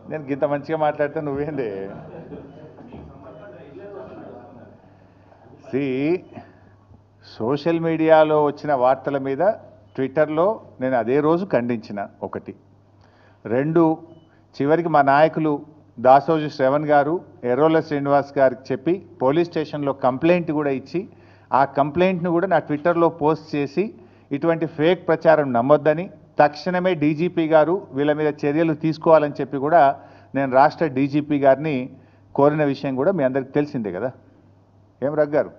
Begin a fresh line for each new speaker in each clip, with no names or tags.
నేను గింత మంచిగా మాట్లాడితే నువ్వేంది సోషల్ మీడియాలో వచ్చిన వార్తల మీద ట్విట్టర్లో నేను అదే రోజు ఖండించిన. ఒకటి, రెండు, చివరికి మా నాయకులు దాసోజు శ్రవణ్ గారు ఎర్రోల శ్రీనివాస్ గారికి చెప్పి పోలీస్ స్టేషన్లో కంప్లైంట్ కూడా ఇచ్చి ఆ కంప్లైంట్ను కూడా నా ట్విట్టర్లో పోస్ట్ చేసి ఇటువంటి ఫేక్ ప్రచారం నమ్మొద్దని, తక్షణమే డీజీపీ గారు వీళ్ళ మీద చర్యలు తీసుకోవాలని చెప్పి కూడా నేను రాష్ట్ర డీజీపీ గారిని కోరిన విషయం కూడా మీ అందరికీ తెలిసిందే కదా. ఏం రగ్గారు?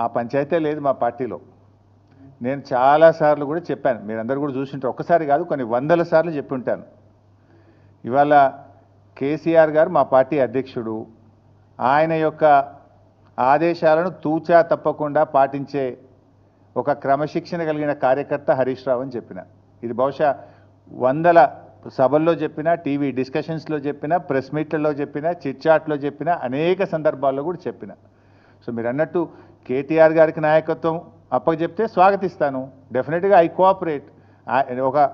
ఆ పంచాయతీ లేదు మా పార్టీలో. నేను చాలాసార్లు కూడా చెప్పాను, మీరందరూ కూడా చూసింటారు, ఒక్కసారి కాదు కొన్ని వందల సార్లు చెప్పి ఉంటాను. ఇవాళ కేసీఆర్ గారు మా పార్టీ అధ్యక్షుడు, ఆయన యొక్క ఆదేశాలను తూచా తప్పకుండా పాటించే ఒక క్రమశిక్షణ కలిగిన కార్యకర్త హరీష్ రావు అని చెప్పిన. ఇది బహుశా వందల సభల్లో చెప్పిన, టీవీ డిస్కషన్స్లో చెప్పిన, ప్రెస్ మీట్లలో చెప్పిన, చిట్చాట్లో చెప్పిన, అనేక సందర్భాల్లో కూడా చెప్పిన. సో మీరు అన్నట్టు కేటీఆర్ గారికి నాయకత్వం అప్పచెప్తే స్వాగతిస్తాను, డెఫినెట్గా ఐ కోఆపరేట్.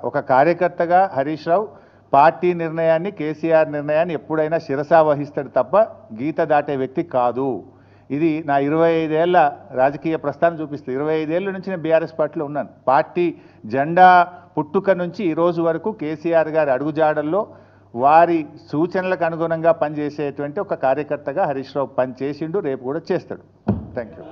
ఒక కార్యకర్తగా హరీష్ రావు పార్టీ నిర్ణయాన్ని, కేసీఆర్ నిర్ణయాన్ని ఎప్పుడైనా శిరసా వహిస్తాడు తప్ప గీత దాటే వ్యక్తి కాదు. ఇది నా 25 ఏళ్ల రాజకీయ ప్రస్థానం చూపిస్తుంది. 25 ఏళ్ళ నుంచి నేను బీఆర్ఎస్ పార్టీలో ఉన్నాను. పార్టీ జెండా పుట్టుక నుంచి ఈ రోజు వరకు కేసీఆర్ గారి అడుగుజాడల్లో వారి సూచనలకు అనుగుణంగా పనిచేసేటువంటి ఒక కార్యకర్తగా హరీష్ రావు పనిచేసిండు, రేపు కూడా చేస్తాడు. Thank you.